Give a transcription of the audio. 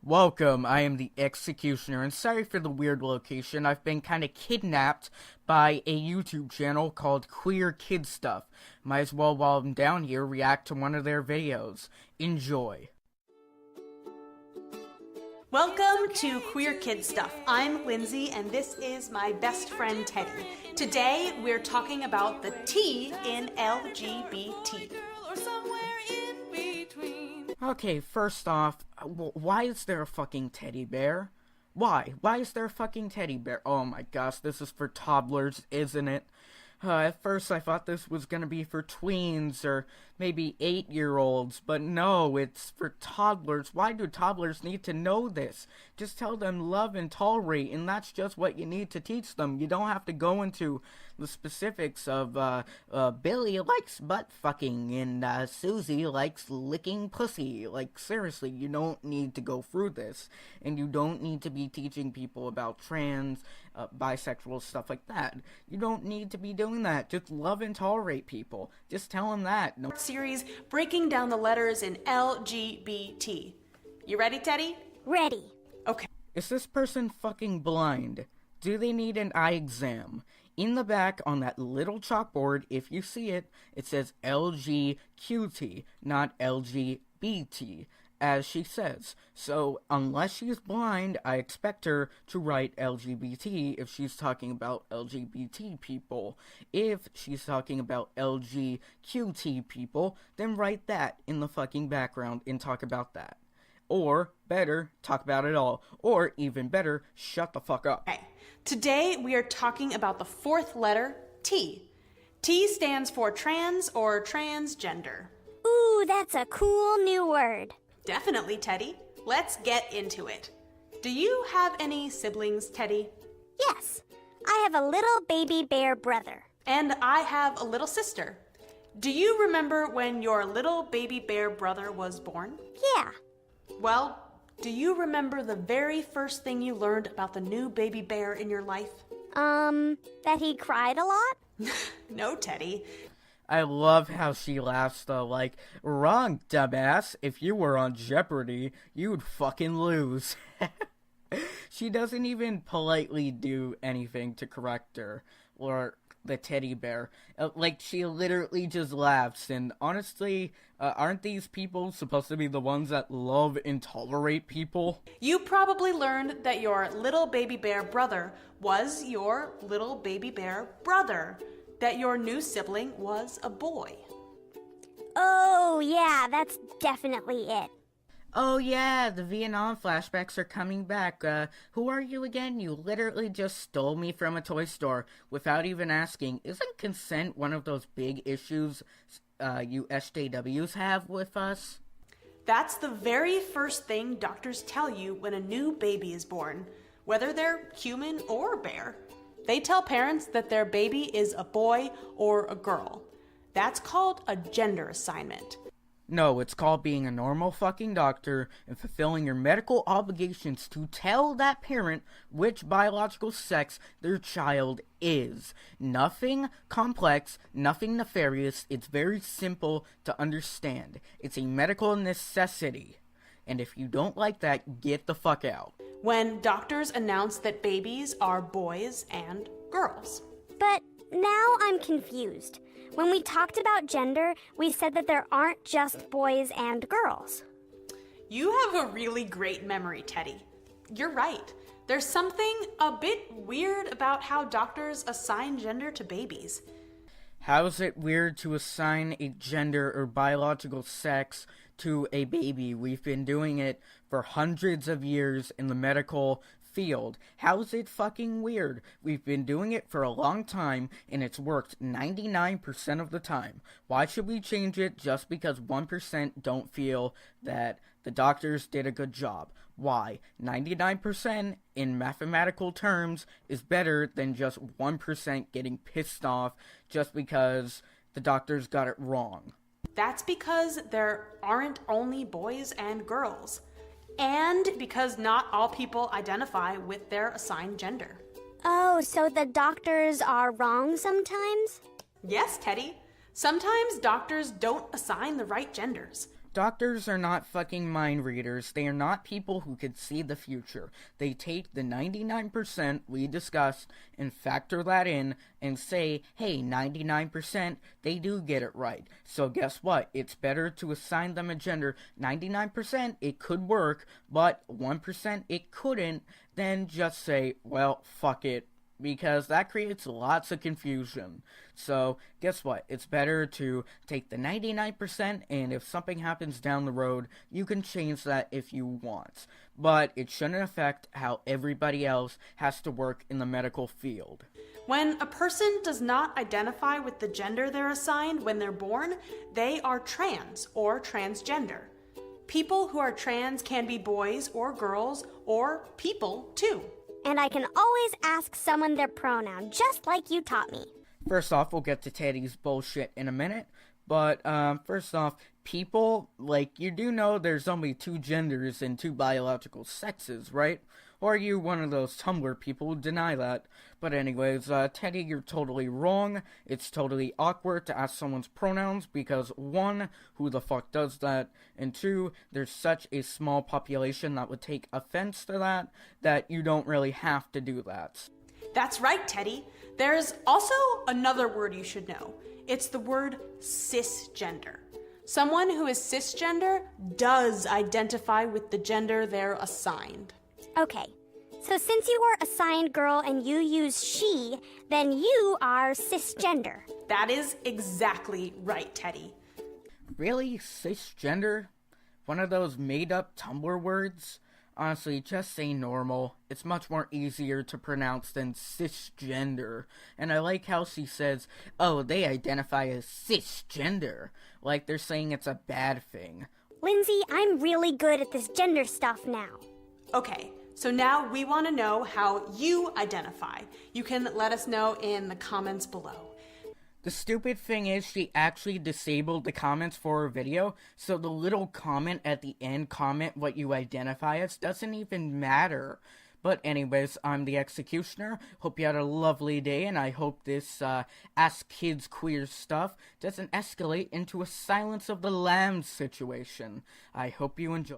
Welcome, I am the Executioner, and sorry for the weird location. I've been kinda kidnapped by a YouTube channel called Queer Kid Stuff. Might as well, while I'm down here, react to one of their videos. Enjoy. Welcome to Queer Kid Stuff. I'm Lindsay, and this is my best friend Teddy. Today, we're talking about the T in LGBT. Okay, first off, why is there a fucking teddy bear? Why? Why is there a fucking teddy bear? Oh my gosh, this is for toddlers, isn't it? At first I thought this was gonna be for tweens or maybe 8-year-olds, but no, it's for toddlers. Why do toddlers need to know this? Just tell them love and tolerate, and that's just what you need to teach them. You don't have to go into the specifics of, Billy likes butt fucking and, Susie likes licking pussy. Like, seriously, you don't need to go through this, and you don't need to be teaching people about trans, bisexual, stuff like that. You don't need to be doing that. Just love and tolerate people. Just tell them that. No. Series breaking down the letters in LGBT. You ready, Teddy? Ready. Okay. Is this person fucking blind? Do they need an eye exam? In the back on that little chalkboard, if you see it, it says LGQT, not LGBT, as she says. So, unless she's blind, I expect her to write LGBT if she's talking about LGBT people. If she's talking about LGQT people, then write that in the fucking background and talk about that. Or, better, talk about it all. Or, even better, shut the fuck up. Okay. Today, we are talking about the fourth letter, T. T stands for trans or transgender. Ooh, that's a cool new word. Definitely, Teddy. Let's get into it. Do you have any siblings, Teddy? Yes, I have a little baby bear brother. And I have a little sister. Do you remember when your little baby bear brother was born? Yeah. Well, do you remember the very first thing you learned about the new baby bear in your life? That he cried a lot? No, Teddy. I love how she laughs though, like, wrong, dumbass. If you were on Jeopardy, you'd fucking lose. She doesn't even politely do anything to correct her, or the teddy bear. Like, she literally just laughs, and honestly, aren't these people supposed to be the ones that love and tolerate people? You probably learned that your little baby bear brother was your little baby bear brother. That your new sibling was a boy. Oh, yeah, that's definitely it. Oh yeah, the Vietnam flashbacks are coming back. Who are you again? You literally just stole me from a toy store without even asking. Isn't consent one of those big issues you SJWs have with us? That's the very first thing doctors tell you when a new baby is born, whether they're human or bear. They tell parents that their baby is a boy or a girl. That's called a gender assignment. No, it's called being a normal fucking doctor and fulfilling your medical obligations to tell that parent which biological sex their child is. Nothing complex, nothing nefarious. It's very simple to understand. It's a medical necessity. And if you don't like that, get the fuck out. When doctors announce that babies are boys and girls. But now I'm confused. When we talked about gender, we said that there aren't just boys and girls. You have a really great memory, Teddy. You're right. There's something a bit weird about how doctors assign gender to babies. How is it weird to assign a gender or biological sex to a baby? We've been doing it for hundreds of years in the medical field. How is it fucking weird? We've been doing it for a long time, and it's worked 99% of the time. Why should we change it just because 1% don't feel that the doctors did a good job? Why? 99% in mathematical terms is better than just 1% getting pissed off just because the doctors got it wrong. That's because there aren't only boys and girls. And because not all people identify with their assigned gender. Oh, so the doctors are wrong sometimes? Yes, Teddy. Sometimes doctors don't assign the right genders. Doctors are not fucking mind readers. They are not people who could see the future. They take the 99% we discussed and factor that in and say, hey, 99%, they do get it right. So guess what? It's better to assign them a gender. 99%, it could work, but 1% it couldn't, than just say, well, fuck it. Because that creates lots of confusion. So, guess what? It's better to take the 99%, and if something happens down the road, you can change that if you want. But it shouldn't affect how everybody else has to work in the medical field. When a person does not identify with the gender they're assigned when they're born, they are trans or transgender. People who are trans can be boys or girls or people too. And I can always ask someone their pronoun, just like you taught me. First off, we'll get to Teddy's bullshit in a minute. But, first off, people, like, you do know there's only 2 genders and 2 biological sexes, right? Or are you one of those Tumblr people who deny that? But anyways, Teddy, you're totally wrong. It's totally awkward to ask someone's pronouns because 1, who the fuck does that? And 2, there's such a small population that would take offense to that you don't really have to do that. That's right, Teddy. There's also another word you should know. It's the word cisgender. Someone who is cisgender does identify with the gender they're assigned. Okay, so since you were assigned girl and you use she, then you are cisgender. That is exactly right, Teddy. Really? Cisgender? One of those made-up Tumblr words? Honestly, just say normal. It's much more easier to pronounce than cisgender. And I like how she says, oh, they identify as cisgender. Like they're saying it's a bad thing. Lindsay, I'm really good at this gender stuff now. Okay, so now we want to know how you identify. You can let us know in the comments below. The stupid thing is she actually disabled the comments for her video, so the little comment at the end, comment what you identify as, doesn't even matter. But anyways, I'm the Executioner. Hope you had a lovely day, and I hope this Ask Kids Queer stuff doesn't escalate into a Silence of the Lambs situation. I hope you enjoy.